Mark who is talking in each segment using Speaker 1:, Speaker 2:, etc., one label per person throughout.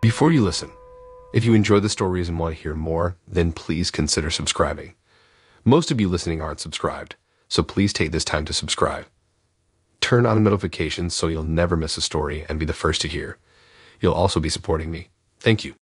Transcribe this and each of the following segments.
Speaker 1: Before you listen, if you enjoy the stories and want to hear more, then please consider subscribing. Most of you listening aren't subscribed, so please take this time to subscribe. Turn on notifications so you'll never miss a story and be the first to hear. You'll also be supporting me. Thank you.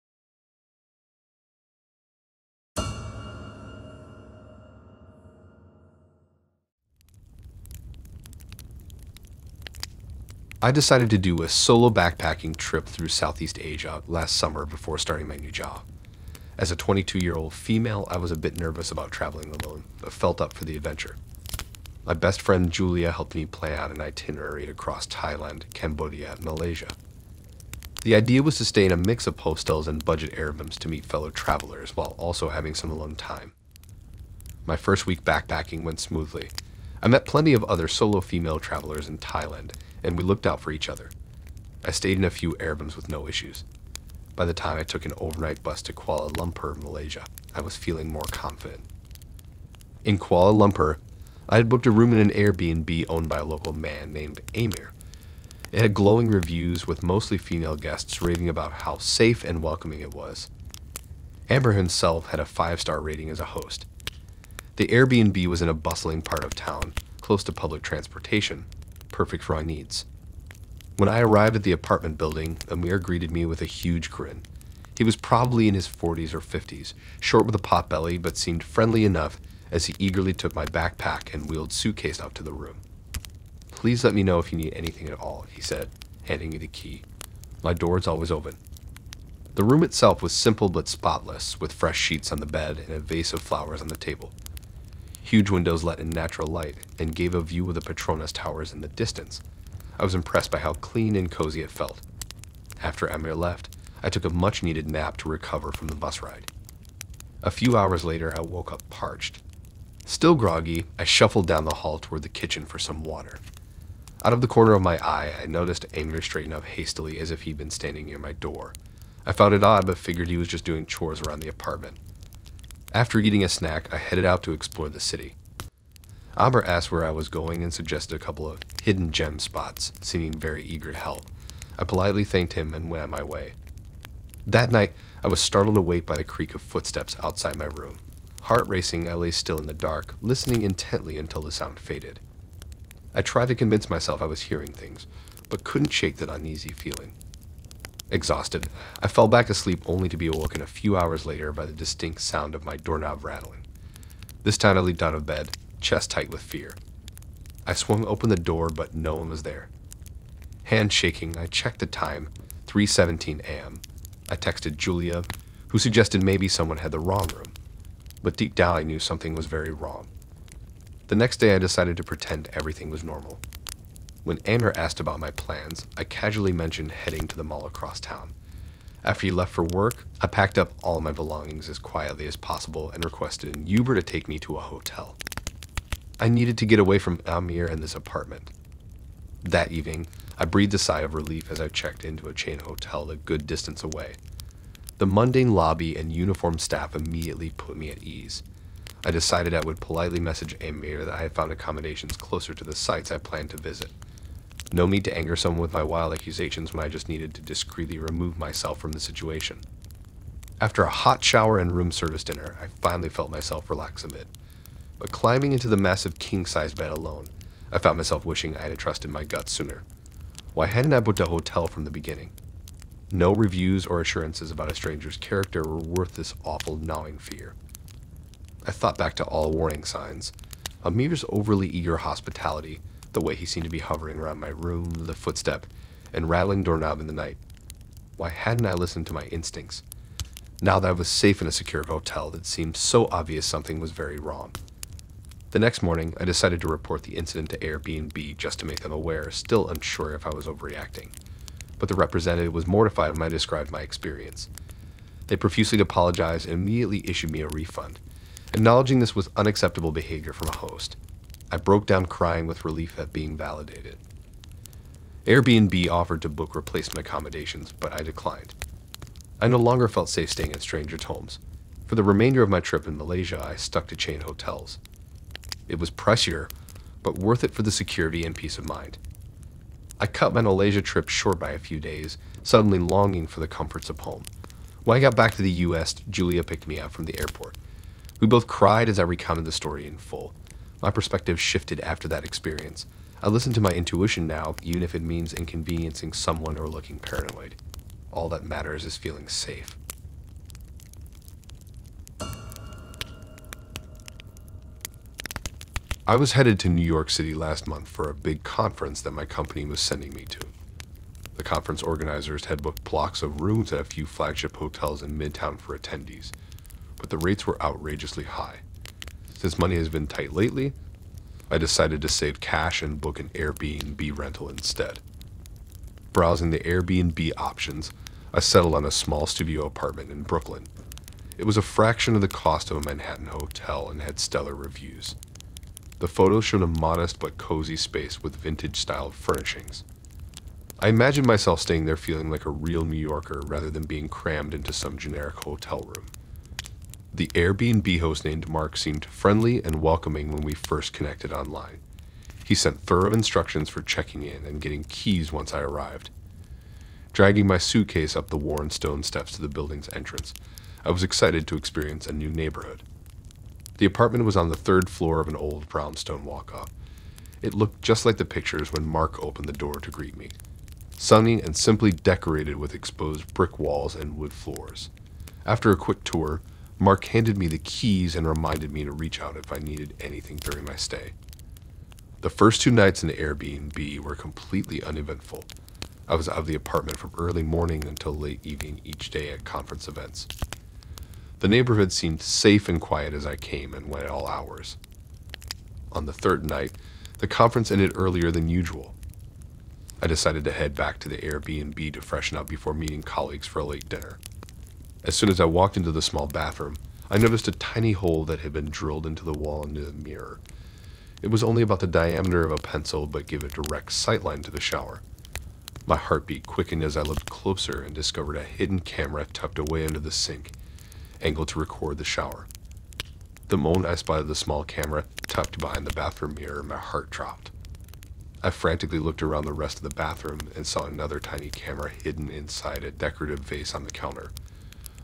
Speaker 1: I decided to do a solo backpacking trip through Southeast Asia last summer before starting my new job. As a 22-year-old female, I was a bit nervous about traveling alone, but felt up for the adventure. My best friend Julia helped me plan out an itinerary across Thailand, Cambodia, and Malaysia. The idea was to stay in a mix of hostels and budget Airbnbs to meet fellow travelers while also having some alone time. My first week backpacking went smoothly. I met plenty of other solo female travelers in Thailand, and we looked out for each other. I stayed in a few Airbnbs with no issues. By the time I took an overnight bus to Kuala Lumpur, Malaysia, I was feeling more confident. In Kuala Lumpur, I had booked a room in an Airbnb owned by a local man named Amir. It had glowing reviews with mostly female guests raving about how safe and welcoming it was. Amir himself had a 5-star rating as a host. The Airbnb was in a bustling part of town, close to public transportation, perfect for my needs. When I arrived at the apartment building, Amir greeted me with a huge grin. He was probably in his 40s or 50s, short with a pot belly, but seemed friendly enough as he eagerly took my backpack and wheeled suitcase out to the room. "Please let me know if you need anything at all," he said, handing me the key. "My door is always open." The room itself was simple but spotless, with fresh sheets on the bed and a vase of flowers on the table. Huge windows let in natural light and gave a view of the Petronas Towers in the distance. I was impressed by how clean and cozy it felt. After Amir left, I took a much-needed nap to recover from the bus ride. A few hours later, I woke up parched. Still groggy, I shuffled down the hall toward the kitchen for some water. Out of the corner of my eye, I noticed Amir straighten up hastily as if he'd been standing near my door. I found it odd, but figured he was just doing chores around the apartment. After eating a snack, I headed out to explore the city. Amber asked where I was going and suggested a couple of hidden gem spots, seeming very eager to help. I politely thanked him and went on my way. That night, I was startled awake by the creak of footsteps outside my room. Heart racing, I lay still in the dark, listening intently until the sound faded. I tried to convince myself I was hearing things, but couldn't shake that uneasy feeling. Exhausted, I fell back asleep only to be awoken a few hours later by the distinct sound of my doorknob rattling. This time I leaped out of bed, chest tight with fear. I swung open the door, but no one was there. Hand shaking, I checked the time, 3:17 a.m. I texted Julia, who suggested maybe someone had the wrong room, but deep down I knew something was very wrong. The next day I decided to pretend everything was normal. When Amir asked about my plans, I casually mentioned heading to the mall across town. After he left for work, I packed up all my belongings as quietly as possible and requested an Uber to take me to a hotel. I needed to get away from Amir and this apartment. That evening, I breathed a sigh of relief as I checked into a chain hotel a good distance away. The mundane lobby and uniformed staff immediately put me at ease. I decided I would politely message Amir that I had found accommodations closer to the sites I planned to visit. No need to anger someone with my wild accusations when I just needed to discreetly remove myself from the situation. After a hot shower and room service dinner, I finally felt myself relax a bit. But climbing into the massive king-size bed alone, I found myself wishing I had trusted my gut sooner. Why hadn't I booked a hotel from the beginning? No reviews or assurances about a stranger's character were worth this awful gnawing fear. I thought back to all warning signs. Amir's overly eager hospitality, the way he seemed to be hovering around my room, the footstep, and rattling doorknob in the night. Why hadn't I listened to my instincts? Now that I was safe in a secure hotel, it seemed so obvious something was very wrong. The next morning, I decided to report the incident to Airbnb just to make them aware, still unsure if I was overreacting. But the representative was mortified when I described my experience. They profusely apologized and immediately issued me a refund, acknowledging this was unacceptable behavior from a host. I broke down crying with relief at being validated. Airbnb offered to book replacement accommodations, but I declined. I no longer felt safe staying at strangers' homes. For the remainder of my trip in Malaysia, I stuck to chain hotels. It was pricier, but worth it for the security and peace of mind. I cut my Malaysia trip short by a few days, suddenly longing for the comforts of home. When I got back to the US, Julia picked me up from the airport. We both cried as I recounted the story in full. My perspective shifted after that experience. I listen to my intuition now, even if it means inconveniencing someone or looking paranoid. All that matters is feeling safe. I was headed to New York City last month for a big conference that my company was sending me to. The conference organizers had booked blocks of rooms at a few flagship hotels in Midtown for attendees, but the rates were outrageously high. Since money has been tight lately, I decided to save cash and book an Airbnb rental instead. Browsing the Airbnb options, I settled on a small studio apartment in Brooklyn. It was a fraction of the cost of a Manhattan hotel and had stellar reviews. The photos showed a modest but cozy space with vintage-style furnishings. I imagined myself staying there feeling like a real New Yorker rather than being crammed into some generic hotel room. The Airbnb host named Mark seemed friendly and welcoming when we first connected online. He sent thorough instructions for checking in and getting keys once I arrived. Dragging my suitcase up the worn stone steps to the building's entrance, I was excited to experience a new neighborhood. The apartment was on the third floor of an old brownstone walk-up. It looked just like the pictures when Mark opened the door to greet me. Sunny and simply decorated with exposed brick walls and wood floors. After a quick tour, Mark handed me the keys and reminded me to reach out if I needed anything during my stay. The first 2 nights in the Airbnb were completely uneventful. I was out of the apartment from early morning until late evening each day at conference events. The neighborhood seemed safe and quiet as I came and went at all hours. On the 3rd night, the conference ended earlier than usual. I decided to head back to the Airbnb to freshen up before meeting colleagues for a late dinner. As soon as I walked into the small bathroom, I noticed a tiny hole that had been drilled into the wall near the mirror. It was only about the diameter of a pencil, but gave a direct sightline to the shower. My heartbeat quickened as I looked closer and discovered a hidden camera tucked away under the sink, angled to record the shower. The moment I spotted the small camera tucked behind the bathroom mirror, my heart dropped. I frantically looked around the rest of the bathroom and saw another tiny camera hidden inside a decorative vase on the counter.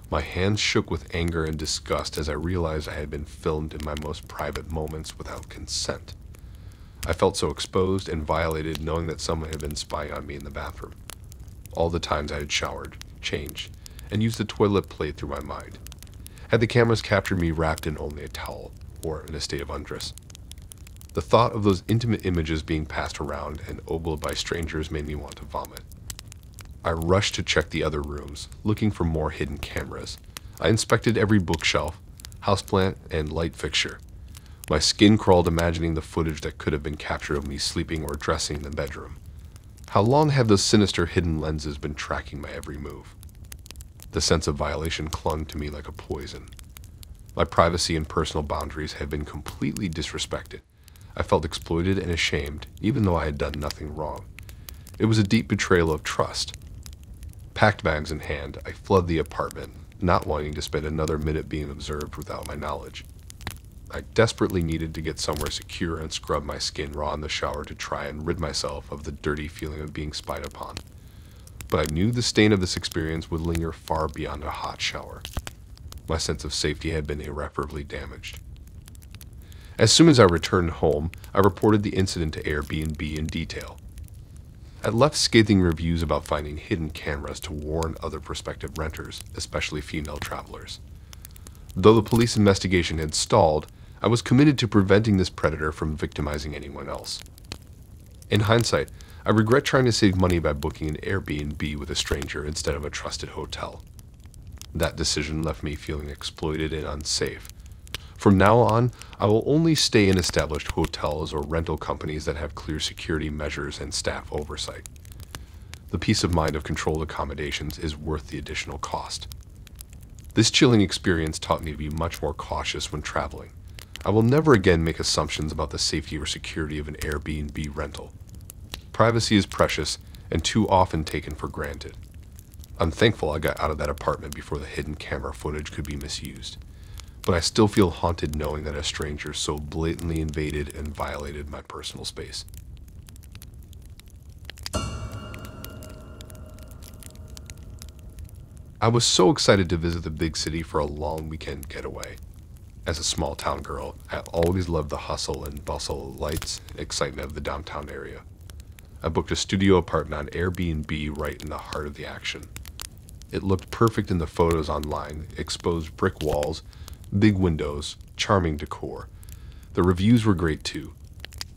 Speaker 1: My hands shook with anger and disgust as I realized I had been filmed in my most private moments without consent. I felt so exposed and violated knowing that someone had been spying on me in the bathroom. All the times I had showered, changed, and used the toilet played through my mind. Had the cameras captured me wrapped in only a towel, or in a state of undress? The thought of those intimate images being passed around and ogled by strangers made me want to vomit. I rushed to check the other rooms, looking for more hidden cameras. I inspected every bookshelf, houseplant, and light fixture. My skin crawled imagining the footage that could have been captured of me sleeping or dressing in the bedroom. How long have those sinister hidden lenses been tracking my every move? The sense of violation clung to me like a poison. My privacy and personal boundaries had been completely disrespected. I felt exploited and ashamed, even though I had done nothing wrong. It was a deep betrayal of trust. Packed bags in hand, I fled the apartment, not wanting to spend another minute being observed without my knowledge. I desperately needed to get somewhere secure and scrub my skin raw in the shower to try and rid myself of the dirty feeling of being spied upon. But I knew the stain of this experience would linger far beyond a hot shower. My sense of safety had been irreparably damaged. As soon as I returned home, I reported the incident to Airbnb in detail. I left scathing reviews about finding hidden cameras to warn other prospective renters, especially female travelers. Though the police investigation had stalled, I was committed to preventing this predator from victimizing anyone else. In hindsight, I regret trying to save money by booking an Airbnb with a stranger instead of a trusted hotel. That decision left me feeling exploited and unsafe. From now on, I will only stay in established hotels or rental companies that have clear security measures and staff oversight. The peace of mind of controlled accommodations is worth the additional cost. This chilling experience taught me to be much more cautious when traveling. I will never again make assumptions about the safety or security of an Airbnb rental. Privacy is precious and too often taken for granted. I'm thankful I got out of that apartment before the hidden camera footage could be misused. But I still feel haunted knowing that a stranger so blatantly invaded and violated my personal space. I was so excited to visit the big city for a long weekend getaway. As a small town girl, I always loved the hustle and bustle, lights, and excitement of the downtown area. I booked a studio apartment on Airbnb right in the heart of the action. It looked perfect in the photos online, exposed brick walls, big windows, charming decor. The reviews were great too.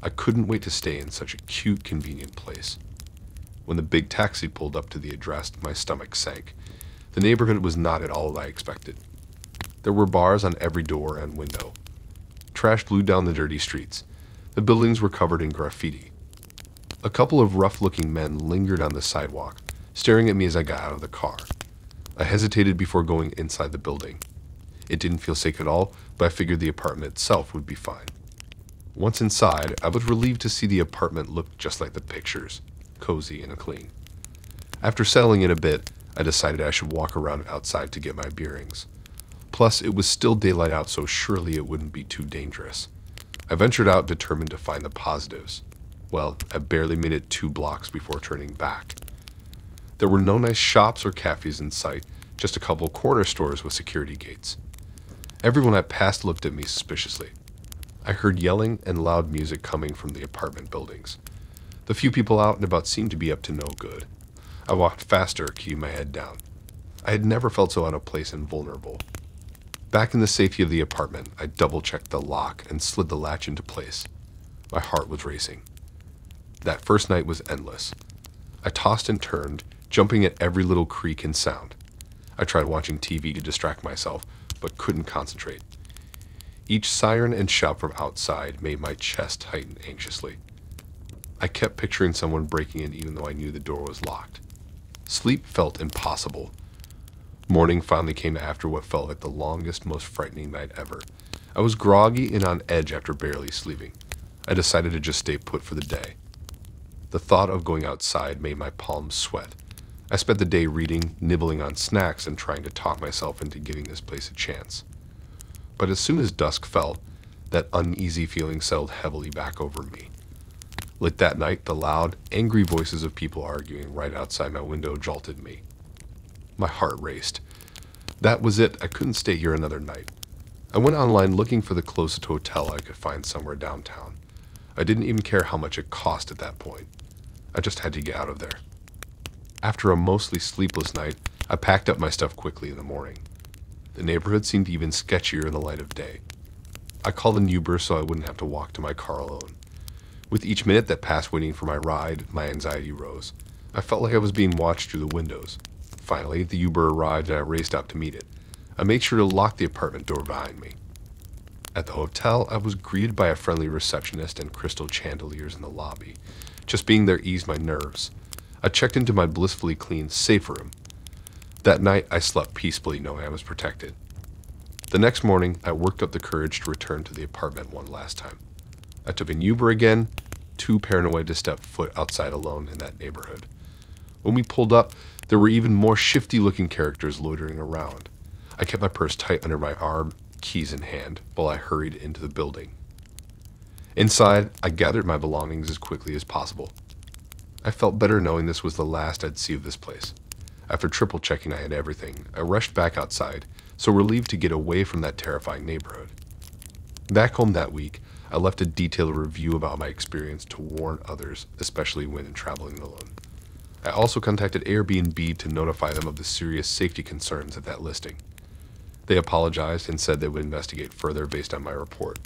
Speaker 1: I couldn't wait to stay in such a cute, convenient place. When the big taxi pulled up to the address, my stomach sank. The neighborhood was not at all what I expected. There were bars on every door and window. Trash blew down the dirty streets. The buildings were covered in graffiti. A couple of rough-looking men lingered on the sidewalk, staring at me as I got out of the car. I hesitated before going inside the building. It didn't feel safe at all, but I figured the apartment itself would be fine. Once inside, I was relieved to see the apartment look just like the pictures, cozy and clean. After settling in a bit, I decided I should walk around outside to get my bearings. Plus, it was still daylight out, so surely it wouldn't be too dangerous. I ventured out, determined to find the positives. Well, I barely made it 2 blocks before turning back. There were no nice shops or cafes in sight, just a couple corner stores with security gates. Everyone I passed looked at me suspiciously. I heard yelling and loud music coming from the apartment buildings. The few people out and about seemed to be up to no good. I walked faster, keeping my head down. I had never felt so out of place and vulnerable. Back in the safety of the apartment, I double-checked the lock and slid the latch into place. My heart was racing. That first night was endless. I tossed and turned, jumping at every little creak and sound. I tried watching TV to distract myself, but couldn't concentrate. Each siren and shout from outside made my chest tighten anxiously. I kept picturing someone breaking in even though I knew the door was locked. Sleep felt impossible. Morning finally came after what felt like the longest, most frightening night ever. I was groggy and on edge after barely sleeping. I decided to just stay put for the day. The thought of going outside made my palms sweat. I spent the day reading, nibbling on snacks, and trying to talk myself into giving this place a chance. But as soon as dusk fell, that uneasy feeling settled heavily back over me. Like that night, the loud, angry voices of people arguing right outside my window jolted me. My heart raced. That was it. I couldn't stay here another night. I went online looking for the closest hotel I could find somewhere downtown. I didn't even care how much it cost at that point. I just had to get out of there. After a mostly sleepless night, I packed up my stuff quickly in the morning. The neighborhood seemed even sketchier in the light of day. I called an Uber so I wouldn't have to walk to my car alone. With each minute that passed waiting for my ride, my anxiety rose. I felt like I was being watched through the windows. Finally, the Uber arrived and I raced out to meet it. I made sure to lock the apartment door behind me. At the hotel, I was greeted by a friendly receptionist and crystal chandeliers in the lobby. Just being there eased my nerves. I checked into my blissfully clean, safe room. That night, I slept peacefully knowing I was protected. The next morning, I worked up the courage to return to the apartment one last time. I took an Uber again, too paranoid to step foot outside alone in that neighborhood. When we pulled up, there were even more shifty-looking characters loitering around. I kept my purse tight under my arm, keys in hand, while I hurried into the building. Inside, I gathered my belongings as quickly as possible. I felt better knowing this was the last I'd see of this place. After triple-checking I had everything, I rushed back outside, so relieved to get away from that terrifying neighborhood. Back home that week, I left a detailed review about my experience to warn others, especially when traveling alone. I also contacted Airbnb to notify them of the serious safety concerns at that listing. They apologized and said they would investigate further based on my report.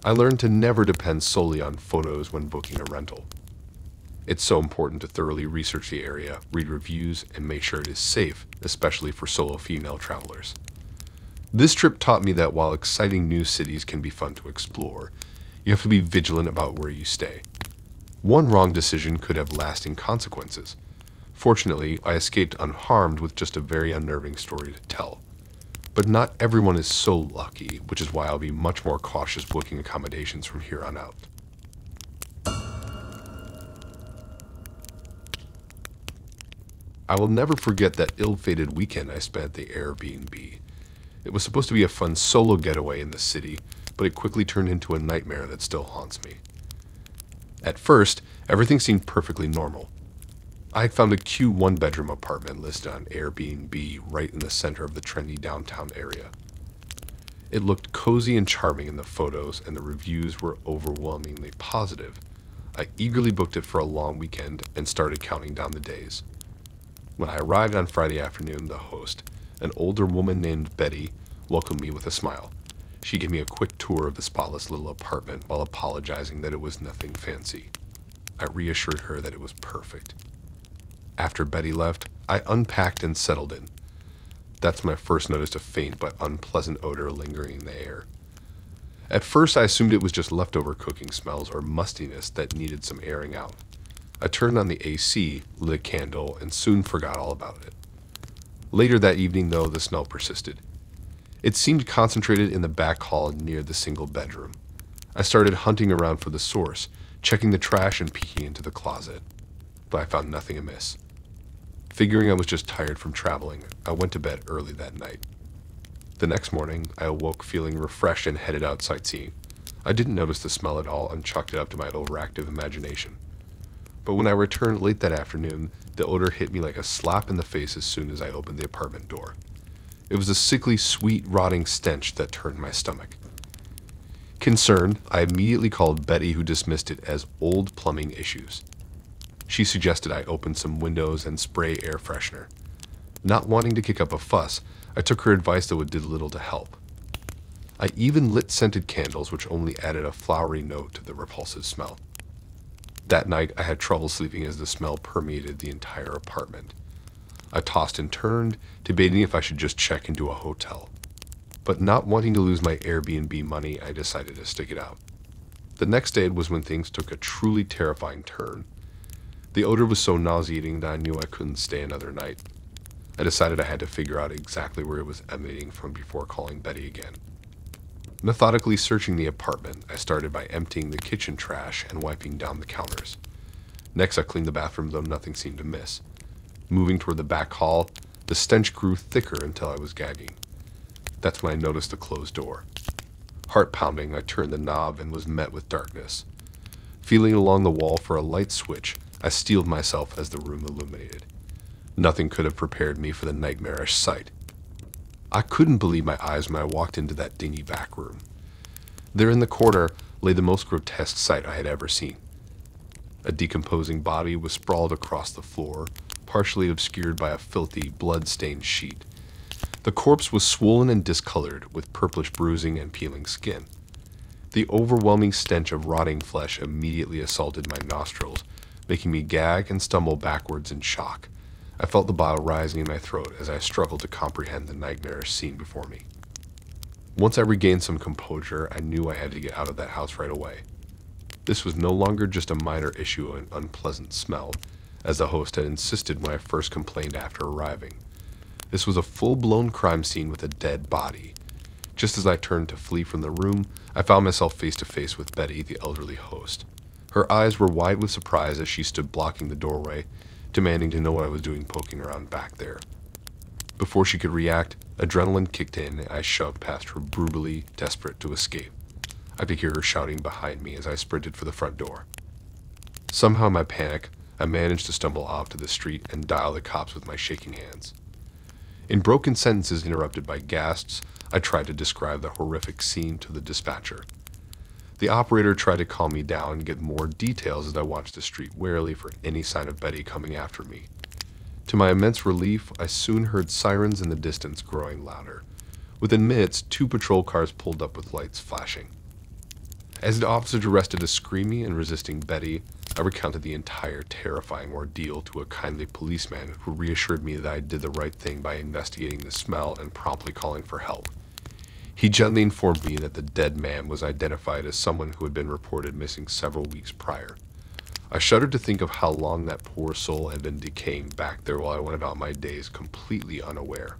Speaker 1: I learned to never depend solely on photos when booking a rental. It's so important to thoroughly research the area, read reviews, and make sure it is safe, especially for solo female travelers. This trip taught me that while exciting new cities can be fun to explore, you have to be vigilant about where you stay. One wrong decision could have lasting consequences. Fortunately, I escaped unharmed with just a very unnerving story to tell. But not everyone is so lucky, which is why I'll be much more cautious booking accommodations from here on out. I will never forget that ill-fated weekend I spent at the Airbnb. It was supposed to be a fun solo getaway in the city, but it quickly turned into a nightmare that still haunts me. At first, everything seemed perfectly normal. I had found a cute one-bedroom apartment listed on Airbnb right in the center of the trendy downtown area. It looked cozy and charming in the photos, and the reviews were overwhelmingly positive. I eagerly booked it for a long weekend and started counting down the days. When I arrived on Friday afternoon, the host, an older woman named Betty, welcomed me with a smile. She gave me a quick tour of the spotless little apartment while apologizing that it was nothing fancy. I reassured her that it was perfect. After Betty left, I unpacked and settled in. That's when I first noticed a faint but unpleasant odor lingering in the air. At first, I assumed it was just leftover cooking smells or mustiness that needed some airing out. I turned on the AC, lit a candle, and soon forgot all about it. Later that evening, though, the smell persisted. It seemed concentrated in the back hall near the single bedroom. I started hunting around for the source, checking the trash and peeking into the closet, but I found nothing amiss. Figuring I was just tired from traveling, I went to bed early that night. The next morning, I awoke feeling refreshed and headed out sightseeing. I didn't notice the smell at all and chalked it up to my overactive imagination. But when I returned late that afternoon, the odor hit me like a slap in the face as soon as I opened the apartment door. It was a sickly, sweet, rotting stench that turned my stomach. Concerned, I immediately called Betty, who dismissed it as old plumbing issues. She suggested I open some windows and spray air freshener. Not wanting to kick up a fuss, I took her advice, though it did little to help. I even lit scented candles, which only added a flowery note to the repulsive smell. That night, I had trouble sleeping as the smell permeated the entire apartment. I tossed and turned, debating if I should just check into a hotel. But not wanting to lose my Airbnb money, I decided to stick it out. The next day was when things took a truly terrifying turn. The odor was so nauseating that I knew I couldn't stay another night. I decided I had to figure out exactly where it was emanating from before calling Betty again. Methodically searching the apartment, I started by emptying the kitchen trash and wiping down the counters. Next, I cleaned the bathroom, though nothing seemed amiss. Moving toward the back hall, the stench grew thicker until I was gagging. That's when I noticed the closed door. Heart pounding, I turned the knob and was met with darkness. Feeling along the wall for a light switch, I steeled myself as the room illuminated. Nothing could have prepared me for the nightmarish sight. I couldn't believe my eyes when I walked into that dingy back room. There in the corner lay the most grotesque sight I had ever seen. A decomposing body was sprawled across the floor, partially obscured by a filthy, blood-stained sheet. The corpse was swollen and discolored, with purplish bruising and peeling skin. The overwhelming stench of rotting flesh immediately assaulted my nostrils, making me gag and stumble backwards in shock. I felt the bile rising in my throat as I struggled to comprehend the nightmarish scene before me. Once I regained some composure, I knew I had to get out of that house right away. This was no longer just a minor issue of an unpleasant smell, as the host had insisted when I first complained after arriving. This was a full-blown crime scene with a dead body. Just as I turned to flee from the room, I found myself face to face with Betty, the elderly host. Her eyes were wide with surprise as she stood blocking the doorway, demanding to know what I was doing poking around back there. Before she could react, adrenaline kicked in and I shoved past her brutally, desperate to escape. I could hear her shouting behind me as I sprinted for the front door. Somehow in my panic, I managed to stumble off to the street and dial the cops with my shaking hands. In broken sentences interrupted by gasps, I tried to describe the horrific scene to the dispatcher. The operator tried to calm me down and get more details as I watched the street warily for any sign of Betty coming after me. To my immense relief, I soon heard sirens in the distance growing louder. Within minutes, 2 patrol cars pulled up with lights flashing. As the officers arrested a screaming and resisting Betty, I recounted the entire terrifying ordeal to a kindly policeman who reassured me that I did the right thing by investigating the smell and promptly calling for help. He gently informed me that the dead man was identified as someone who had been reported missing several weeks prior. I shuddered to think of how long that poor soul had been decaying back there while I went about my days completely unaware.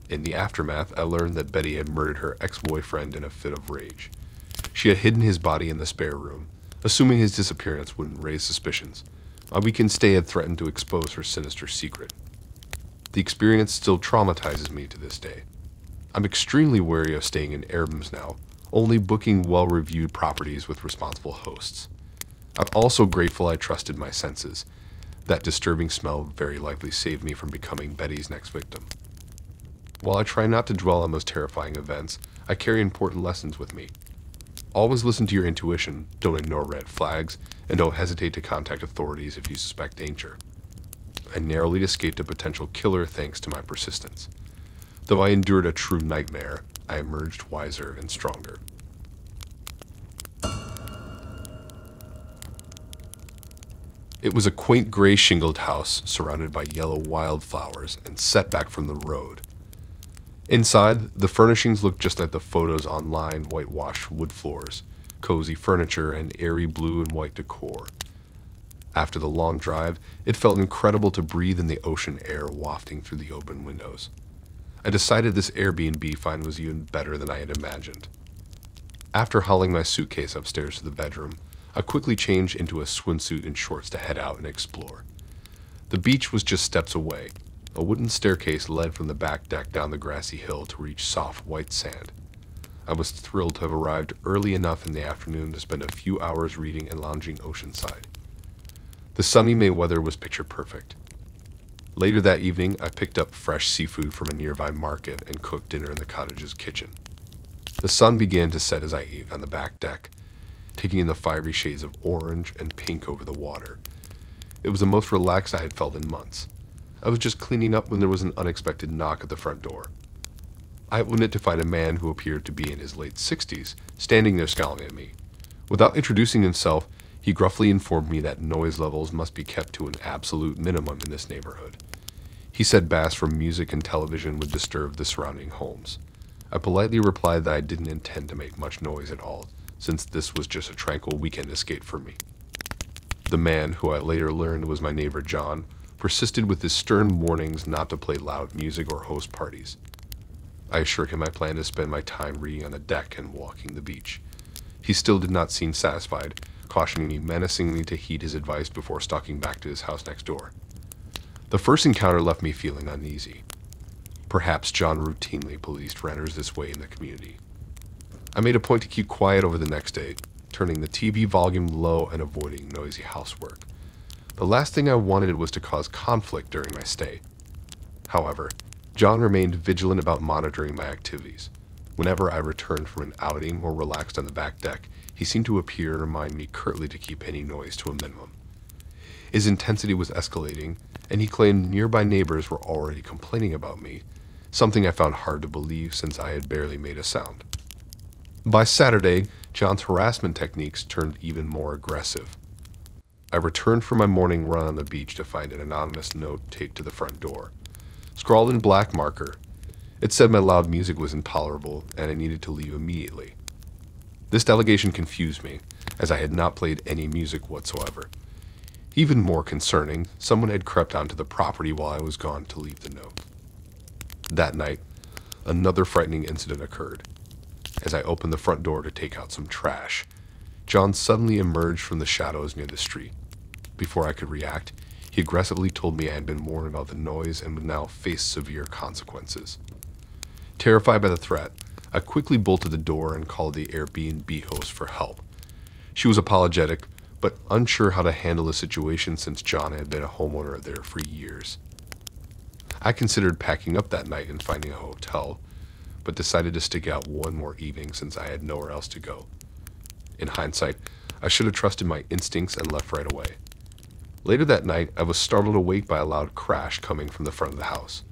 Speaker 1: In the aftermath, I learned that Betty had murdered her ex-boyfriend in a fit of rage. She had hidden his body in the spare room, assuming his disappearance wouldn't raise suspicions. My weekend stay had threatened to expose her sinister secret. The experience still traumatizes me to this day. I'm extremely wary of staying in Airbnbs now, only booking well-reviewed properties with responsible hosts. I'm also grateful I trusted my senses. That disturbing smell very likely saved me from becoming Betty's next victim. While I try not to dwell on those terrifying events, I carry important lessons with me. Always listen to your intuition, don't ignore red flags, and don't hesitate to contact authorities if you suspect danger. I narrowly escaped a potential killer thanks to my persistence. Though I endured a true nightmare, I emerged wiser and stronger. It was a quaint gray shingled house surrounded by yellow wildflowers and set back from the road. Inside, the furnishings looked just like the photos online: whitewashed wood floors, cozy furniture, and airy blue and white decor. After the long drive, it felt incredible to breathe in the ocean air wafting through the open windows. I decided this Airbnb find was even better than I had imagined. After hauling my suitcase upstairs to the bedroom, I quickly changed into a swimsuit and shorts to head out and explore. The beach was just steps away. A wooden staircase led from the back deck down the grassy hill to reach soft white sand. I was thrilled to have arrived early enough in the afternoon to spend a few hours reading and lounging oceanside. The sunny May weather was picture perfect. Later that evening, I picked up fresh seafood from a nearby market and cooked dinner in the cottage's kitchen. The sun began to set as I ate on the back deck, taking in the fiery shades of orange and pink over the water. It was the most relaxed I had felt in months. I was just cleaning up when there was an unexpected knock at the front door. I opened it to find a man who appeared to be in his late 60s, standing there scowling at me. Without introducing himself, he gruffly informed me that noise levels must be kept to an absolute minimum in this neighborhood. He said bass from music and television would disturb the surrounding homes. I politely replied that I didn't intend to make much noise at all, since this was just a tranquil weekend escape for me. The man, who I later learned was my neighbor John, persisted with his stern warnings not to play loud music or host parties. I assured him I planned to spend my time reading on the deck and walking the beach. He still did not seem satisfied, cautioning me menacingly to heed his advice before stalking back to his house next door. The first encounter left me feeling uneasy. Perhaps John routinely policed renters this way in the community. I made a point to keep quiet over the next day, turning the TV volume low and avoiding noisy housework. The last thing I wanted was to cause conflict during my stay. However, John remained vigilant about monitoring my activities. Whenever I returned from an outing or relaxed on the back deck, he seemed to appear and remind me curtly to keep any noise to a minimum. His intensity was escalating, and he claimed nearby neighbors were already complaining about me, something I found hard to believe since I had barely made a sound. By Saturday, John's harassment techniques turned even more aggressive. I returned from my morning run on the beach to find an anonymous note taped to the front door. Scrawled in black marker, it said my loud music was intolerable and I needed to leave immediately. This delegation confused me, as I had not played any music whatsoever. Even more concerning, someone had crept onto the property while I was gone to leave the note. That night, another frightening incident occurred. As I opened the front door to take out some trash, John suddenly emerged from the shadows near the street. Before I could react, he aggressively told me I had been warned about the noise and would now face severe consequences. Terrified by the threat, I quickly bolted the door and called the Airbnb host for help. She was apologetic, but unsure how to handle the situation since John had been a homeowner there for years. I considered packing up that night and finding a hotel, but decided to stick out one more evening since I had nowhere else to go. In hindsight, I should have trusted my instincts and left right away. Later that night, I was startled awake by a loud crash coming from the front of the house.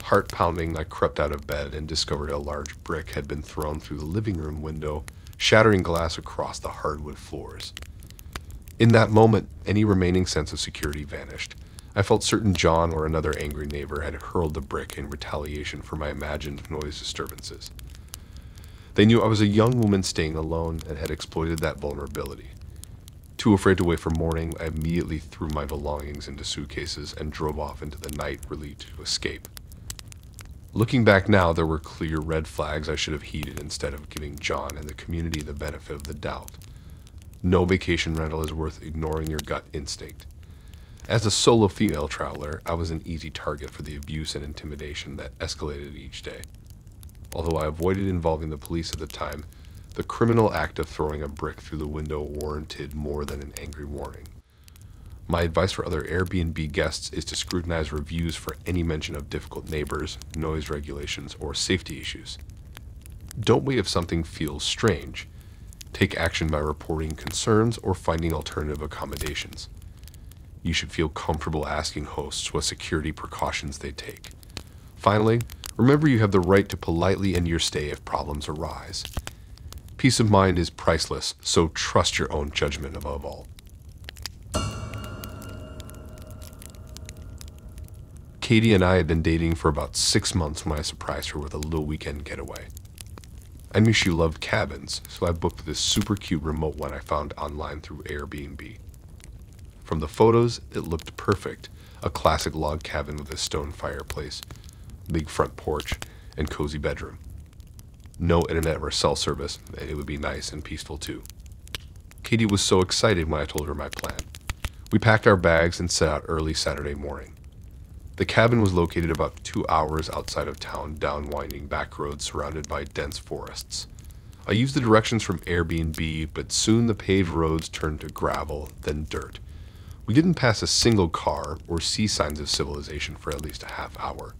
Speaker 1: Heart pounding, I crept out of bed and discovered a large brick had been thrown through the living room window, shattering glass across the hardwood floors. In that moment, any remaining sense of security vanished. I felt certain John or another angry neighbor had hurled the brick in retaliation for my imagined noise disturbances. They knew I was a young woman staying alone and had exploited that vulnerability. Too afraid to wait for morning, I immediately threw my belongings into suitcases and drove off into the night, relieved to escape. Looking back now, there were clear red flags I should have heeded instead of giving John and the community the benefit of the doubt. No vacation rental is worth ignoring your gut instinct. As a solo female traveler, I was an easy target for the abuse and intimidation that escalated each day. Although I avoided involving the police at the time, the criminal act of throwing a brick through the window warranted more than an angry warning. My advice for other Airbnb guests is to scrutinize reviews for any mention of difficult neighbors, noise regulations, or safety issues. Don't wait if something feels strange. Take action by reporting concerns or finding alternative accommodations. You should feel comfortable asking hosts what security precautions they take. Finally, remember you have the right to politely end your stay if problems arise. Peace of mind is priceless, so trust your own judgment above all. Katie and I had been dating for about 6 months when I surprised her with a little weekend getaway. I knew she loved cabins, so I booked this super cute remote one I found online through Airbnb. From the photos, it looked perfect, a classic log cabin with a stone fireplace, big front porch, and cozy bedroom. No internet or cell service, and it would be nice and peaceful too. Katie was so excited when I told her my plan. We packed our bags and set out early Saturday morning. The cabin was located about 2 hours outside of town down winding back roads surrounded by dense forests. I used the directions from Airbnb, but soon the paved roads turned to gravel, then dirt. We didn't pass a single car or see signs of civilization for at least a half hour.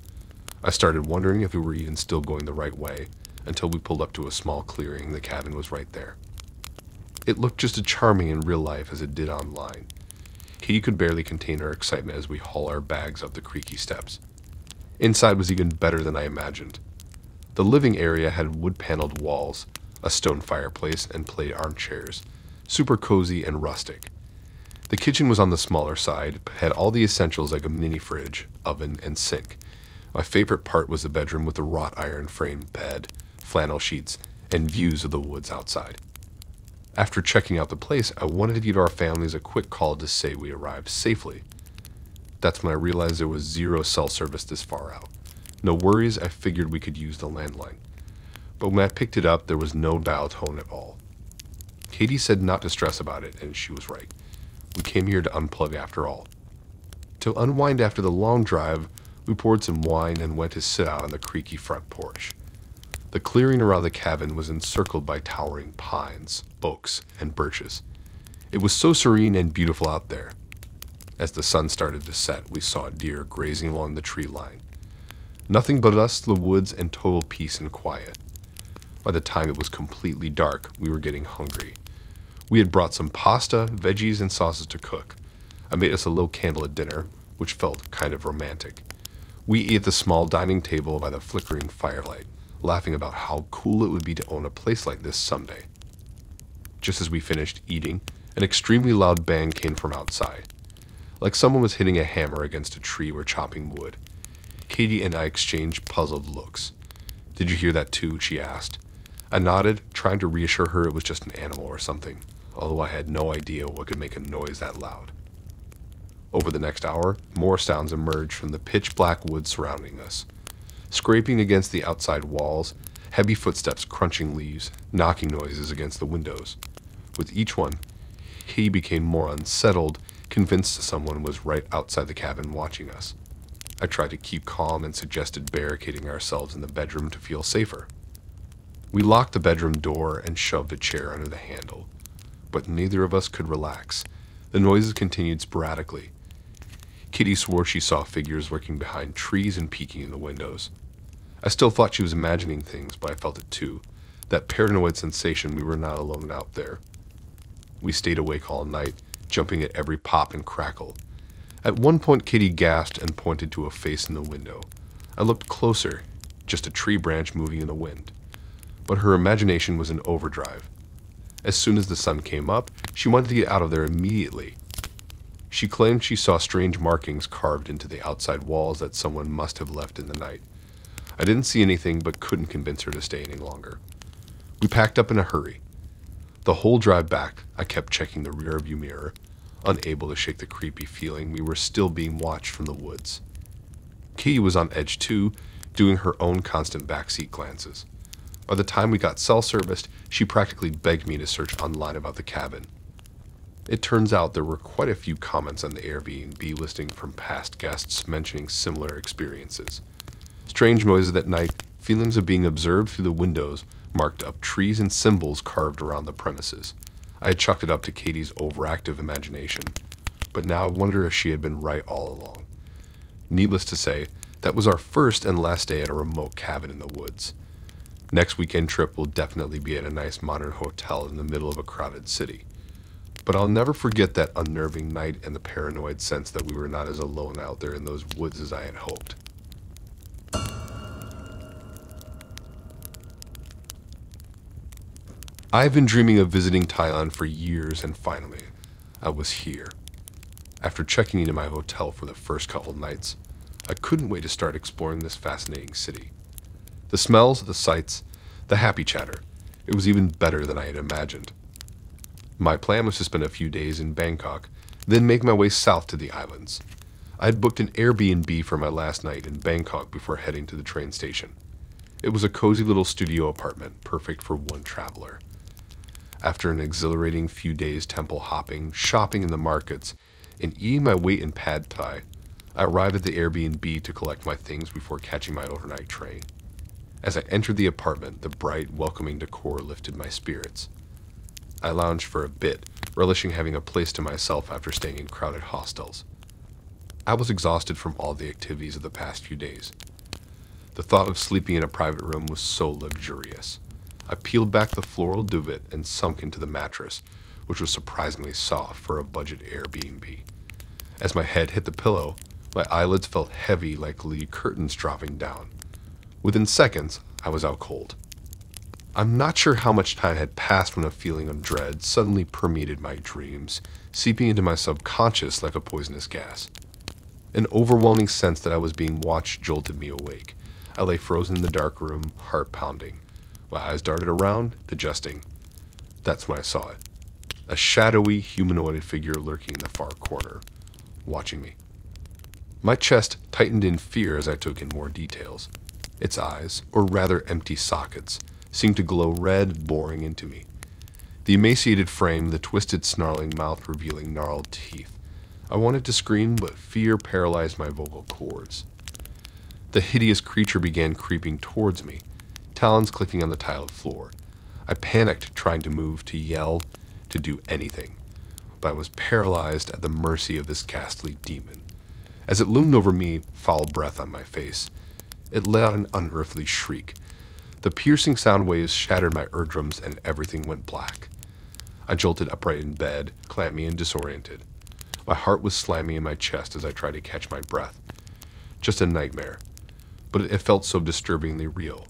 Speaker 1: I started wondering if we were even still going the right way, until we pulled up to a small clearing. The cabin was right there. It looked just as charming in real life as it did online. Katie could barely contain her excitement as we haul our bags up the creaky steps. Inside was even better than I imagined. The living area had wood-paneled walls, a stone fireplace, and plate armchairs, super cozy and rustic. The kitchen was on the smaller side, but had all the essentials like a mini fridge, oven, and sink. My favorite part was the bedroom with the wrought iron framed bed, flannel sheets, and views of the woods outside. After checking out the place, I wanted to give our families a quick call to say we arrived safely. That's when I realized there was zero cell service this far out. No worries, I figured we could use the landline. But when I picked it up, there was no dial tone at all. Katie said not to stress about it, and she was right. We came here to unplug after all. To unwind after the long drive, we poured some wine and went to sit out on the creaky front porch. The clearing around the cabin was encircled by towering pines, oaks, and birches. It was so serene and beautiful out there. As the sun started to set, we saw deer grazing along the tree line. Nothing but us, the woods, and total peace and quiet. By the time it was completely dark, we were getting hungry. We had brought some pasta, veggies, and sauces to cook. I made us a little candlelit dinner, which felt kind of romantic. We ate at the small dining table by the flickering firelight, laughing about how cool it would be to own a place like this someday. Just as we finished eating, an extremely loud bang came from outside. Like someone was hitting a hammer against a tree or chopping wood. Katie and I exchanged puzzled looks. "Did you hear that too?" she asked. I nodded, trying to reassure her it was just an animal or something, although I had no idea what could make a noise that loud. Over the next hour, more sounds emerged from the pitch-black woods surrounding us. Scraping against the outside walls, heavy footsteps crunching leaves, knocking noises against the windows. With each one, Katie became more unsettled, convinced someone was right outside the cabin watching us. I tried to keep calm and suggested barricading ourselves in the bedroom to feel safer. We locked the bedroom door and shoved a chair under the handle, but neither of us could relax. The noises continued sporadically. Kitty swore she saw figures lurking behind trees and peeking in the windows. I still thought she was imagining things, but I felt it too, that paranoid sensation we were not alone out there. We stayed awake all night, jumping at every pop and crackle. At one point, Kitty gasped and pointed to a face in the window. I looked closer, just a tree branch moving in the wind. But her imagination was in overdrive. As soon as the sun came up, she wanted to get out of there immediately. She claimed she saw strange markings carved into the outside walls that someone must have left in the night. I didn't see anything, but couldn't convince her to stay any longer. We packed up in a hurry. The whole drive back, I kept checking the rearview mirror, unable to shake the creepy feeling we were still being watched from the woods. Katie was on edge too, doing her own constant backseat glances. By the time we got cell serviced, she practically begged me to search online about the cabin. It turns out there were quite a few comments on the Airbnb listing from past guests mentioning similar experiences. Strange noises at night, feelings of being observed through the windows, marked up trees and symbols carved around the premises. I had chalked it up to Katie's overactive imagination, but now I wonder if she had been right all along. Needless to say, that was our first and last day at a remote cabin in the woods. Next weekend trip will definitely be at a nice modern hotel in the middle of a crowded city. But I'll never forget that unnerving night and the paranoid sense that we were not as alone out there in those woods as I had hoped. I've been dreaming of visiting Thailand for years, and finally, I was here. After checking into my hotel for the first couple nights, I couldn't wait to start exploring this fascinating city. The smells, the sights, the happy chatter, it was even better than I had imagined. My plan was to spend a few days in Bangkok, then make my way south to the islands. I had booked an Airbnb for my last night in Bangkok before heading to the train station. It was a cozy little studio apartment, perfect for one traveler. After an exhilarating few days temple hopping, shopping in the markets, and eating my weight in pad thai, I arrived at the Airbnb to collect my things before catching my overnight train. As I entered the apartment, the bright, welcoming decor lifted my spirits. I lounged for a bit, relishing having a place to myself after staying in crowded hostels. I was exhausted from all the activities of the past few days. The thought of sleeping in a private room was so luxurious. I peeled back the floral duvet and sunk into the mattress, which was surprisingly soft for a budget Airbnb. As my head hit the pillow, my eyelids felt heavy like the curtains dropping down. Within seconds, I was out cold. I'm not sure how much time had passed when a feeling of dread suddenly permeated my dreams, seeping into my subconscious like a poisonous gas. An overwhelming sense that I was being watched jolted me awake. I lay frozen in the dark room, heart pounding. My eyes darted around, adjusting. That's when I saw it. A shadowy, humanoid figure lurking in the far corner, watching me. My chest tightened in fear as I took in more details. Its eyes, or rather empty sockets, seemed to glow red, boring into me. The emaciated frame, the twisted, snarling mouth revealing gnarled teeth. I wanted to scream, but fear paralyzed my vocal cords. The hideous creature began creeping towards me, talons clicking on the tiled floor. I panicked, trying to move, to yell, to do anything, but I was paralyzed at the mercy of this ghastly demon. As it loomed over me, foul breath on my face, it let out an unearthly shriek. The piercing sound waves shattered my eardrums and everything went black. I jolted upright in bed, clammy and disoriented. My heart was slamming in my chest as I tried to catch my breath. Just a nightmare, but it felt so disturbingly real.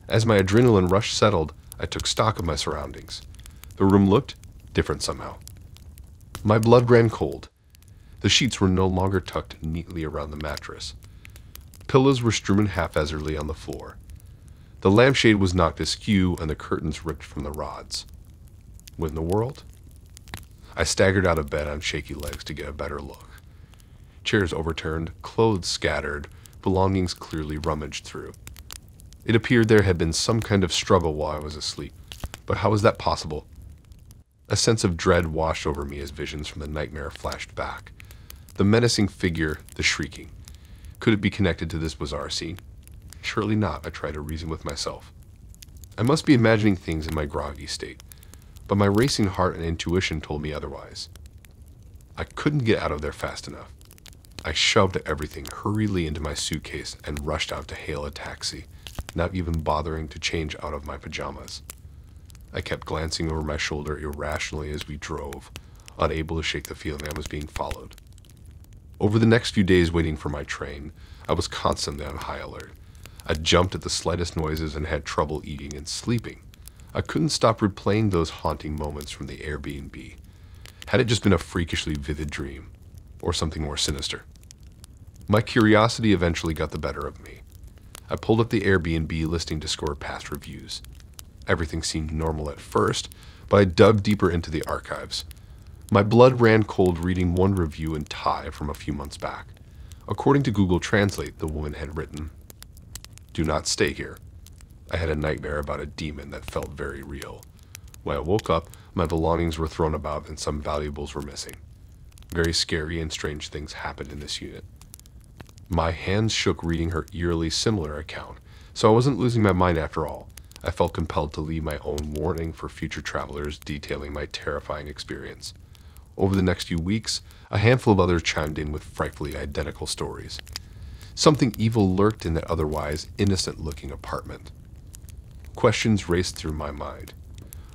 Speaker 1: As my adrenaline rush settled, I took stock of my surroundings. The room looked different somehow. My blood ran cold. The sheets were no longer tucked neatly around the mattress. Pillows were strewn haphazardly on the floor. The lampshade was knocked askew and the curtains ripped from the rods. What in the world? I staggered out of bed on shaky legs to get a better look. Chairs overturned, clothes scattered, belongings clearly rummaged through. It appeared there had been some kind of struggle while I was asleep, but how was that possible? A sense of dread washed over me as visions from the nightmare flashed back. The menacing figure, the shrieking. Could it be connected to this bizarre scene? Surely not, I tried to reason with myself. I must be imagining things in my groggy state, but my racing heart and intuition told me otherwise. I couldn't get out of there fast enough. I shoved everything hurriedly into my suitcase and rushed out to hail a taxi, not even bothering to change out of my pajamas. I kept glancing over my shoulder irrationally as we drove, unable to shake the feeling I was being followed. Over the next few days waiting for my train, I was constantly on high alert. I jumped at the slightest noises and had trouble eating and sleeping. I couldn't stop replaying those haunting moments from the Airbnb. Had it just been a freakishly vivid dream, or something more sinister? My curiosity eventually got the better of me. I pulled up the Airbnb listing to score past reviews. Everything seemed normal at first, but I dug deeper into the archives. My blood ran cold reading one review in Thai from a few months back. According to Google Translate, the woman had written, "Do not stay here. I had a nightmare about a demon that felt very real. When I woke up, my belongings were thrown about and some valuables were missing. Very scary and strange things happened in this unit." My hands shook reading her eerily similar account, so I wasn't losing my mind after all. I felt compelled to leave my own warning for future travelers detailing my terrifying experience. Over the next few weeks, a handful of others chimed in with frightfully identical stories. Something evil lurked in that otherwise innocent-looking apartment. Questions raced through my mind.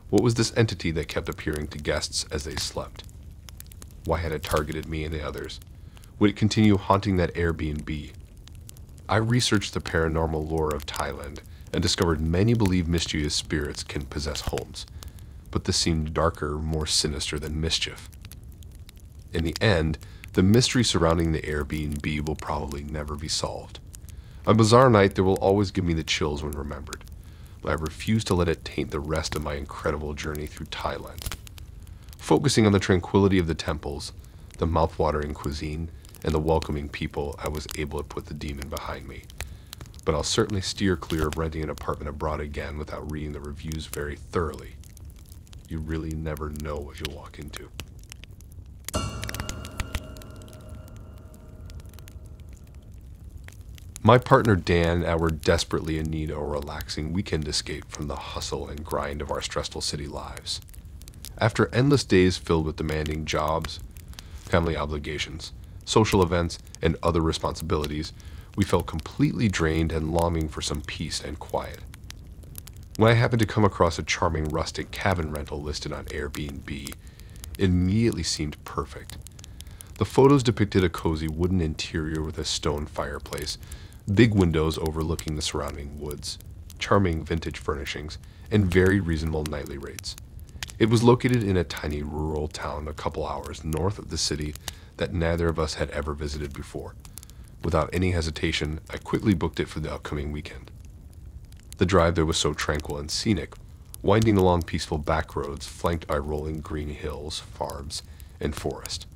Speaker 1: What was this entity that kept appearing to guests as they slept? Why had it targeted me and the others? Would it continue haunting that Airbnb? I researched the paranormal lore of Thailand and discovered many believe mischievous spirits can possess homes, but this seemed darker, more sinister than mischief. In the end, the mystery surrounding the Airbnb will probably never be solved. A bizarre night that will always give me the chills when remembered, but I refuse to let it taint the rest of my incredible journey through Thailand. Focusing on the tranquility of the temples, the mouth-watering cuisine, and the welcoming people, I was able to put the demon behind me. But I'll certainly steer clear of renting an apartment abroad again without reading the reviews very thoroughly. You really never know what you'll walk into. My partner Dan and I were desperately in need of a relaxing weekend escape from the hustle and grind of our stressful city lives. After endless days filled with demanding jobs, family obligations, social events, and other responsibilities, we felt completely drained and longing for some peace and quiet. When I happened to come across a charming rustic cabin rental listed on Airbnb, it immediately seemed perfect. The photos depicted a cozy wooden interior with a stone fireplace, big windows overlooking the surrounding woods, charming vintage furnishings, and very reasonable nightly rates. It was located in a tiny rural town a couple hours north of the city that neither of us had ever visited before. Without any hesitation, I quickly booked it for the upcoming weekend. The drive there was so tranquil and scenic, winding along peaceful back roads flanked by rolling green hills, farms, and forest.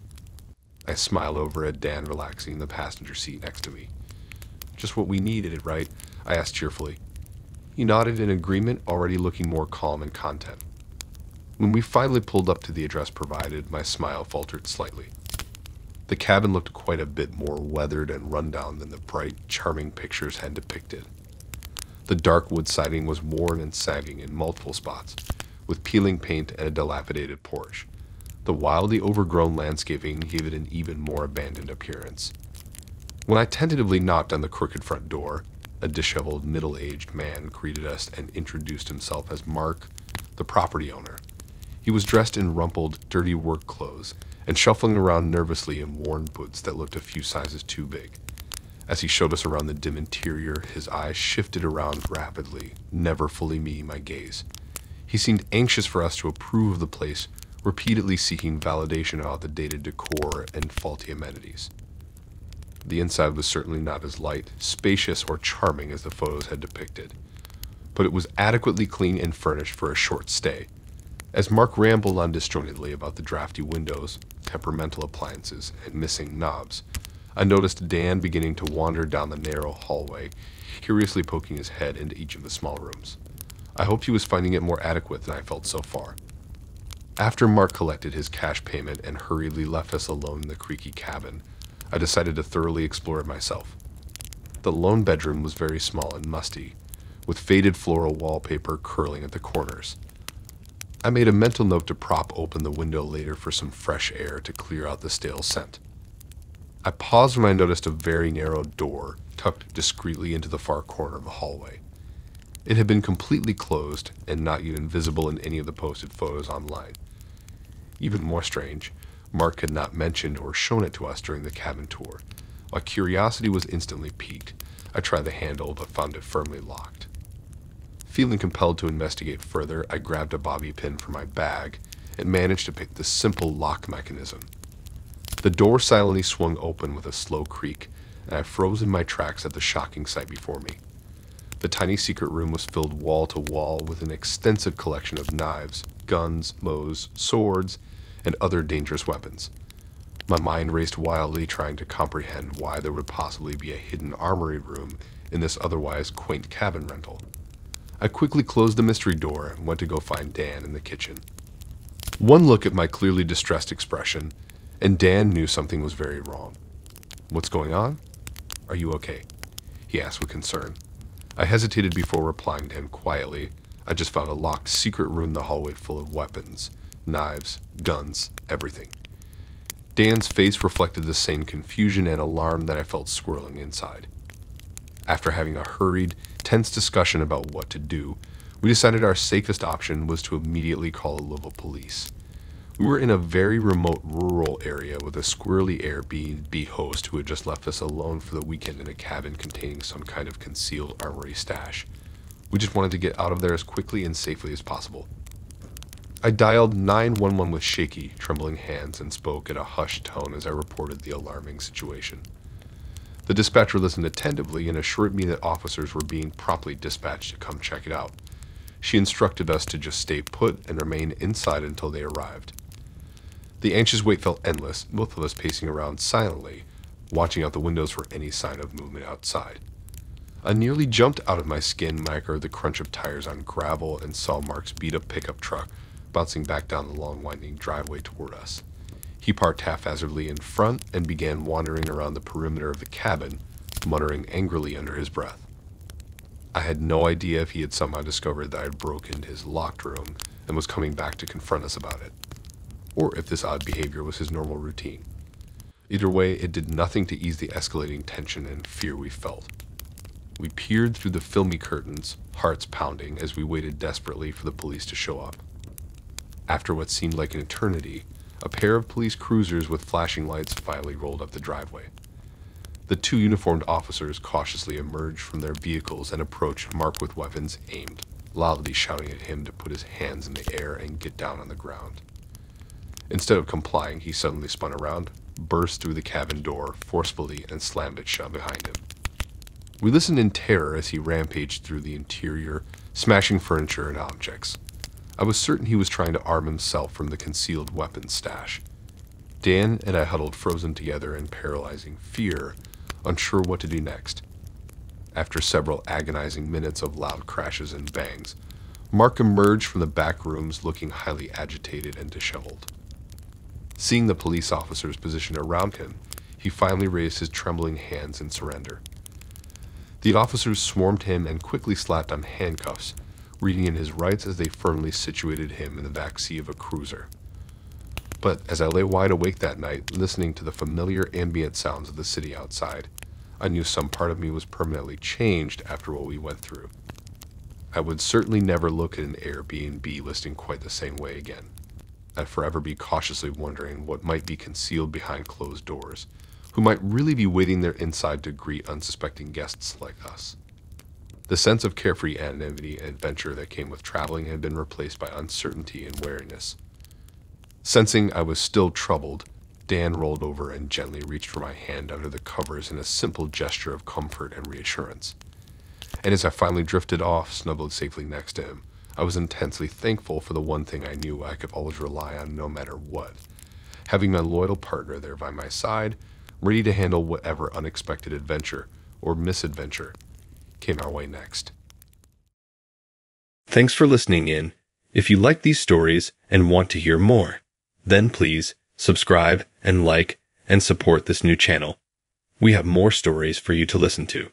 Speaker 1: I smiled over at Dan relaxing in the passenger seat next to me. "Just what we needed, right?" I asked cheerfully. He nodded in agreement, already looking more calm and content. When we finally pulled up to the address provided, my smile faltered slightly. The cabin looked quite a bit more weathered and rundown than the bright, charming pictures had depicted. The dark wood siding was worn and sagging in multiple spots, with peeling paint and a dilapidated porch. The wildly overgrown landscaping gave it an even more abandoned appearance. When I tentatively knocked on the crooked front door, a disheveled, middle-aged man greeted us and introduced himself as Mark, the property owner. He was dressed in rumpled, dirty work clothes and shuffling around nervously in worn boots that looked a few sizes too big. As he showed us around the dim interior, his eyes shifted around rapidly, never fully meeting my gaze. He seemed anxious for us to approve of the place, repeatedly seeking validation about the dated decor and faulty amenities. The inside was certainly not as light, spacious, or charming as the photos had depicted, but it was adequately clean and furnished for a short stay. As Mark rambled on disjointedly about the drafty windows, temperamental appliances, and missing knobs, I noticed Dan beginning to wander down the narrow hallway, curiously poking his head into each of the small rooms. I hoped he was finding it more adequate than I felt so far. After Mark collected his cash payment and hurriedly left us alone in the creaky cabin, I decided to thoroughly explore it myself. The lone bedroom was very small and musty, with faded floral wallpaper curling at the corners. I made a mental note to prop open the window later for some fresh air to clear out the stale scent. I paused when I noticed a very narrow door tucked discreetly into the far corner of the hallway. It had been completely closed and not even visible in any of the posted photos online. Even more strange, Mark had not mentioned or shown it to us during the cabin tour. While curiosity was instantly piqued, I tried the handle but found it firmly locked. Feeling compelled to investigate further, I grabbed a bobby pin from my bag and managed to pick the simple lock mechanism. The door silently swung open with a slow creak, and I froze in my tracks at the shocking sight before me. The tiny secret room was filled wall to wall with an extensive collection of knives, guns, bows, swords, and other dangerous weapons. My mind raced wildly, trying to comprehend why there would possibly be a hidden armory room in this otherwise quaint cabin rental. I quickly closed the mystery door and went to go find Dan in the kitchen. One look at my clearly distressed expression, and Dan knew something was very wrong. "What's going on? Are you okay?" he asked with concern. I hesitated before replying to him quietly. I just found a locked secret room in the hallway full of weapons, knives, guns, everything. Dan's face reflected the same confusion and alarm that I felt swirling inside. After having a hurried, tense discussion about what to do, we decided our safest option was to immediately call the local police. We were in a very remote rural area with a squirrely Airbnb host who had just left us alone for the weekend in a cabin containing some kind of concealed armory stash. We just wanted to get out of there as quickly and safely as possible. I dialed 911 with shaky, trembling hands and spoke in a hushed tone as I reported the alarming situation. The dispatcher listened attentively and assured me that officers were being promptly dispatched to come check it out. She instructed us to just stay put and remain inside until they arrived. The anxious wait felt endless, both of us pacing around silently, watching out the windows for any sign of movement outside. I nearly jumped out of my skin when I heard the crunch of tires on gravel and saw Mark's beat-up pickup truck bouncing back down the long winding driveway toward us. He parked haphazardly in front and began wandering around the perimeter of the cabin, muttering angrily under his breath. I had no idea if he had somehow discovered that I had broken into his locked room and was coming back to confront us about it, or if this odd behavior was his normal routine. Either way, it did nothing to ease the escalating tension and fear we felt. We peered through the filmy curtains, hearts pounding as we waited desperately for the police to show up. After what seemed like an eternity, a pair of police cruisers with flashing lights finally rolled up the driveway. The two uniformed officers cautiously emerged from their vehicles and approached Mark with weapons aimed, loudly shouting at him to put his hands in the air and get down on the ground. Instead of complying, he suddenly spun around, burst through the cabin door forcefully, and slammed it shut behind him. We listened in terror as he rampaged through the interior, smashing furniture and objects. I was certain he was trying to arm himself from the concealed weapons stash. Dan and I huddled frozen together in paralyzing fear, unsure what to do next. After several agonizing minutes of loud crashes and bangs, Mark emerged from the back rooms looking highly agitated and disheveled. Seeing the police officers positioned around him, he finally raised his trembling hands in surrender. The officers swarmed him and quickly slapped on handcuffs, reading in his rights as they firmly situated him in the backseat of a cruiser. But as I lay wide awake that night, listening to the familiar ambient sounds of the city outside, I knew some part of me was permanently changed after what we went through. I would certainly never look at an Airbnb listing quite the same way again. I'd forever be cautiously wondering what might be concealed behind closed doors, who might really be waiting there inside to greet unsuspecting guests like us. The sense of carefree anonymity and adventure that came with traveling had been replaced by uncertainty and wariness. Sensing I was still troubled, Dan rolled over and gently reached for my hand under the covers in a simple gesture of comfort and reassurance. And as I finally drifted off, snuggled safely next to him, I was intensely thankful for the one thing I knew I could always rely on no matter what, having my loyal partner there by my side, ready to handle whatever unexpected adventure or misadventure came our way next.
Speaker 2: Thanks for listening in. If you like these stories and want to hear more, then please subscribe and like and support this new channel. We have more stories for you to listen to.